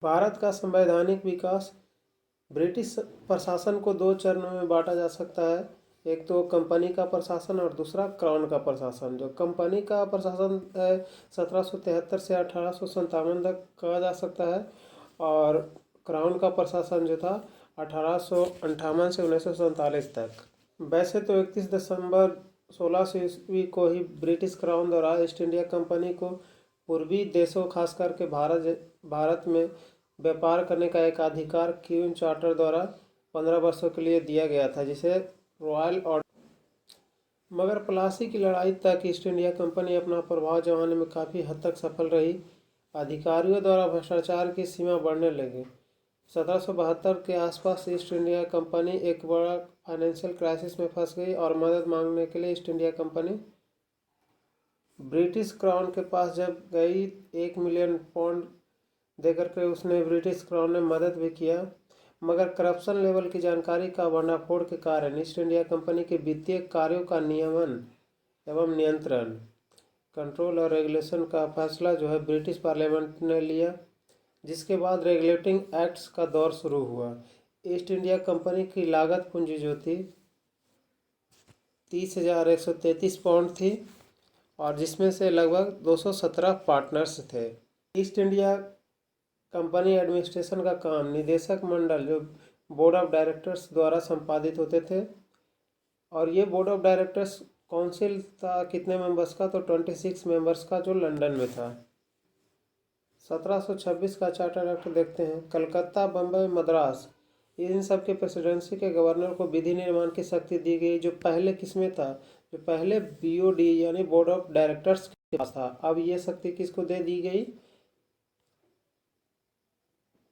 भारत का संवैधानिक विकास ब्रिटिश प्रशासन को दो चरणों में बांटा जा सकता है। एक तो कंपनी का प्रशासन और दूसरा क्राउन का प्रशासन। जो कंपनी का प्रशासन है 1773 से 1857 तक कहा जा सकता है, और क्राउन का प्रशासन जो था 1858 से 1947 तक। वैसे तो 31 दिसंबर 1600 ईस्वी को ही ब्रिटिश क्राउन द्वारा ईस्ट इंडिया कंपनी को पूर्वी देशों खास करके भारत में व्यापार करने का एक अधिकार क्वीन चार्टर द्वारा 15 वर्षों के लिए दिया गया था, जिसे रॉयल ऑर्डर। मगर प्लासी की लड़ाई तक ईस्ट इंडिया कंपनी अपना प्रभाव जमाने में काफ़ी हद तक सफल रही। अधिकारियों द्वारा भ्रष्टाचार की सीमा बढ़ने लगी। 1772 के आसपास ईस्ट इंडिया कंपनी एक बड़ा फाइनेंशियल क्राइसिस में फंस गई और मदद मांगने के लिए east India company British crown के पास जब गई, 1 मिलियन पाउंड देकर के उसने ब्रिटिश क्राउन ने मदद भी किया। मगर करप्शन लेवल की जानकारी का भंडाफोड़ के कारण ईस्ट इंडिया कंपनी के वित्तीय कार्यों का नियमन एवं नियंत्रण, कंट्रोल और रेगुलेशन का फैसला जो है ब्रिटिश पार्लियामेंट ने लिया, जिसके बाद रेगुलेटिंग एक्ट्स का दौर शुरू हुआ। ईस्ट इंडिया कंपनी की लागत पूंजी जो थी 30,133 पाउंड थी, और जिसमें से लगभग 217 पार्टनर्स थे। ईस्ट इंडिया कंपनी एडमिनिस्ट्रेशन का काम निदेशक मंडल जो बोर्ड ऑफ डायरेक्टर्स द्वारा संपादित होते थे, और ये बोर्ड ऑफ डायरेक्टर्स काउंसिल था कितने मेंबर्स का, तो 26 मेंबर्स का, जो लंदन में था। 1726 का चार्टर एक्ट देखते हैं। कलकत्ता, बम्बई, मद्रास, इन सब के प्रेसिडेंसी के गवर्नर को विधि निर्माण की शक्ति दी गई, जो पहले किसमें था, जो पहले बीओडी यानी बोर्ड ऑफ डायरेक्टर्स के पास था। अब ये शक्ति किसको दे दी गई,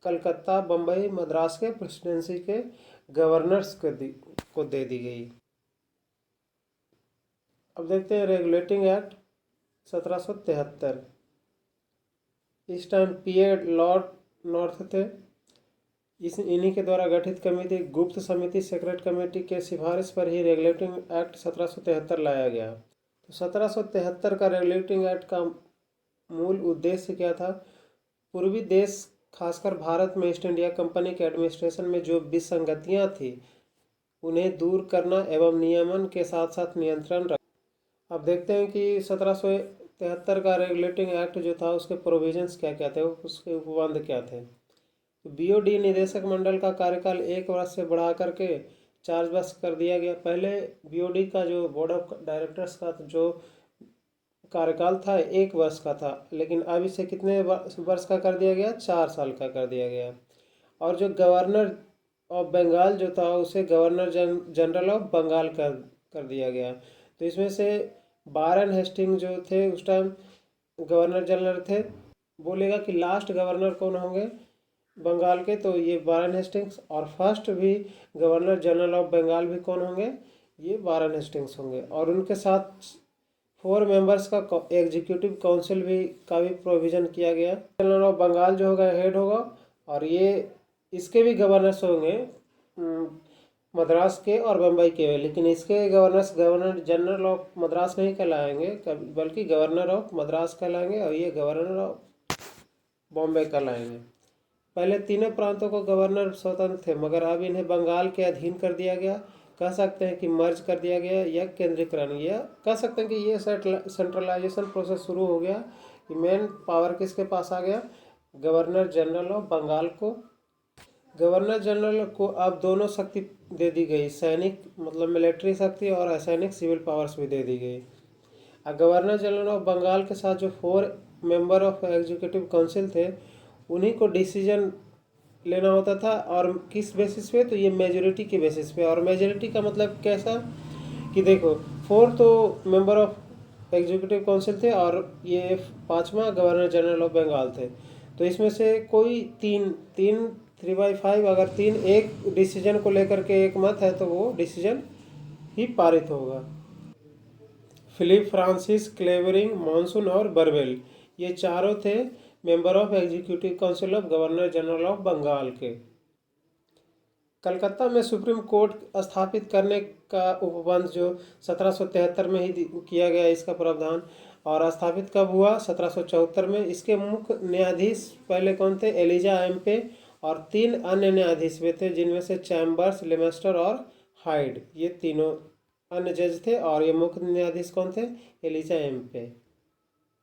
कलकत्ता, बम्बई, मद्रास के प्रेसिडेंसी के गवर्नर्स को दे दी गई। अब देखते हैं रेगुलेटिंग एक्ट 1773। इस टाइम पीए लॉर्ड नॉर्थ थे। इन्हीं के द्वारा गठित कमेटी, गुप्त समिति, सेक्रेट कमेटी के सिफारिश पर ही रेगुलेटिंग एक्ट 1773 लाया गया। तो 1773 का रेगुलेटिंग एक्ट का मूल उद्देश्य क्या था? पूर्वी देश खासकर भारत में ईस्ट इंडिया कंपनी के एडमिनिस्ट्रेशन में जो विसंगतियां थी उन्हें दूर करना एवं नियमन के साथ साथ नियंत्रण रखना। अब देखते हैं कि 1773 का रेगुलेटिंग एक्ट जो था उसके प्रोविजंस क्या क्या थे, उसके उपबंध क्या थे। बीओडी निदेशक मंडल का कार्यकाल 1 वर्ष से बढ़ा करके 4 वर्ष कर दिया गया। पहले बीओडी का जो बोर्ड ऑफ डायरेक्टर्स का जो कार्यकाल था 1 वर्ष का था, लेकिन अब इसे कितने वर्ष का कर दिया गया, 4 साल का कर दिया गया। और जो गवर्नर ऑफ बंगाल जो था उसे गवर्नर जनरल ऑफ बंगाल कर दिया गया। तो इसमें से वारेन हेस्टिंग जो थे उस टाइम गवर्नर जनरल थे। बोलेगा कि लास्ट गवर्नर कौन होंगे बंगाल के, तो ये वारेन हेस्टिंग्स, और फर्स्ट भी गवर्नर जनरल ऑफ बंगाल भी कौन होंगे, ये वारेन हेस्टिंग्स होंगे। और उनके साथ 4 मेंबर्स का एग्जीक्यूटिव काउंसिल का भी प्रोविज़न किया गया। जनरल ऑफ बंगाल जो होगा हेड होगा, और ये इसके भी गवर्नर्स होंगे मद्रास के और बम्बई के, लेकिन इसके governors governor general of Madras नहीं कहलाएंगे, बल्कि गवर्नर ऑफ मद्रास कहलाएंगे, और ये गवर्नर ऑफ बॉम्बे कहलाएंगे। पहले तीनों प्रांतों को गवर्नर स्वतंत्र थे, मगर अब इन्हें बंगाल के अधीन कर दिया गया। कह सकते हैं कि मर्ज कर दिया गया या केंद्रीकरण, या कह सकते हैं कि ये सेंट्रलाइजेशन प्रोसेस शुरू हो गया कि मेन पावर किसके पास आ गया, गवर्नर जनरल ऑफ बंगाल को। गवर्नर जनरल को अब दोनों शक्ति दे दी गई, सैनिक मतलब मिलिट्री शक्ति और असैनिक सिविल पावर्स भी दे दी गई। गवर्नर जनरल ऑफ बंगाल के साथ जो 4 मेंबर ऑफ एग्जीक्यूटिव काउंसिल थे उन्हीं को डिसीजन लेना होता था, और किस बेसिस पे, तो ये मेजोरिटी के बेसिस पे। और मेजोरिटी का मतलब कैसा कि देखो 4 तो मेंबर ऑफ एग्जीक्यूटिव काउंसिल थे, और ये 5वां गवर्नर जनरल ऑफ बंगाल थे। तो इसमें से कोई 3/5 अगर 3 एक डिसीजन को लेकर के एक मत है तो वो डिसीजन ही पारित होगा। फिलिप फ्रांसिस, क्लेवरिंग, मॉनसून और बरवेल, ये चारों थे member of executive council of governor general of Bengal के। कलकत्ता में सुप्रीम कोर्ट स्थापित करने का उपबंध जो 1773 में ही किया गया इसका प्रावधान, और स्थापित कब हुआ? 1774 में। इसके मुख्य न्यायाधीश पहले कौन थे? एलिजा एम्पे और 3 अन्य न्यायाधीश भी थे, जिनमें से चैम्बर्स, लेमेस्टर और हाइड, ये तीनों अन्य जज थे। और ये मुख्य न्यायाधीश कौन थे? एलिजा एम्पे।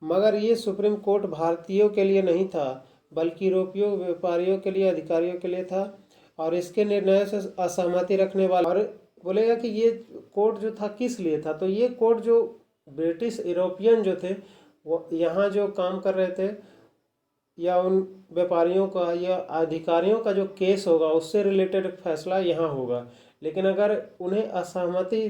मगर ये सुप्रीम कोर्ट भारतीयों के लिए नहीं था, बल्कि यूरोपीय व्यापारियों के लिए, अधिकारियों के लिए था। और इसके निर्णय से असहमति रखने वाले और बोलेगा कि ये कोर्ट जो था किस लिए था, तो ये कोर्ट जो ब्रिटिश यूरोपियन जो थे वो यहाँ जो काम कर रहे थे, या उन व्यापारियों का या अधिकारियों का जो केस होगा उससे रिलेटेड फैसला यहाँ होगा। लेकिन अगर उन्हें असहमति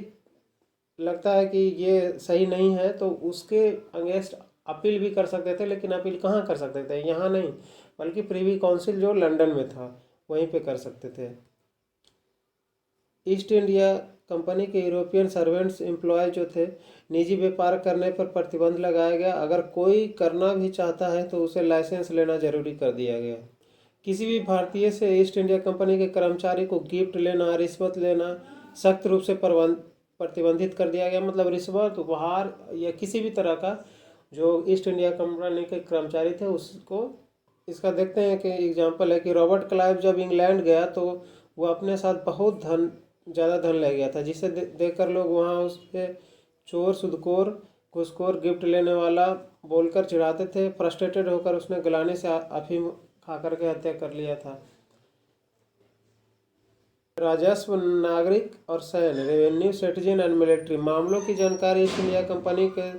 लगता है कि ये सही नहीं है तो उसके अगेंस्ट अपील भी कर सकते थे। लेकिन अपील कहाँ कर सकते थे? यहाँ नहीं, बल्कि प्रिवी काउंसिल जो लंदन में था वहीं पे कर सकते थे। ईस्ट इंडिया कंपनी के यूरोपियन सर्वेंट्स एम्प्लॉय जो थे, निजी व्यापार करने पर प्रतिबंध लगाया गया। अगर कोई करना भी चाहता है तो उसे लाइसेंस लेना जरूरी कर दिया गया। किसी भी भारतीय से ईस्ट इंडिया कंपनी के कर्मचारी को गिफ्ट लेना, रिश्वत लेना सख्त रूप से प्रतिबंधित कर दिया गया। मतलब रिश्वत, उपहार या किसी भी तरह का जो ईस्ट इंडिया कंपनी के कर्मचारी थे उसको, इसका देखते हैं कि एग्जाम्पल है कि रॉबर्ट क्लाइव जब इंग्लैंड गया तो वो अपने साथ बहुत ज़्यादा धन ले गया था, जिसे देखकर लोग वहाँ उसके चोर, सुदखोर, घूसखोर, गिफ्ट लेने वाला बोलकर चिढ़ाते थे। फ्रस्ट्रेटेड होकर उसने गलाने से अफीम खा करके हत्या कर लिया था। राजस्व, नागरिक और सैन्य, रेवेन्यू, सिटीजन एंड मिलिट्री मामलों की जानकारी ईस्ट इंडिया कंपनी के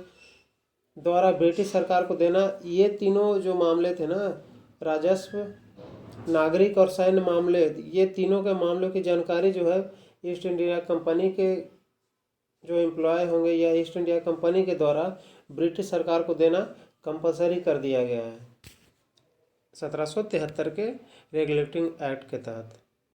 द्वारा ब्रिटिश सरकार को देना। ये तीनों जो मामले थे ना, राजस्व, नागरिक और सैन्य मामले, ये तीनों के मामलों की जानकारी जो है ईस्ट इंडिया कंपनी के जो एम्प्लॉय होंगे या ईस्ट इंडिया कंपनी के द्वारा ब्रिटिश सरकार को देना कंपलसरी कर दिया गया है 1773 के रेगुलेटिंग एक्ट के तहत।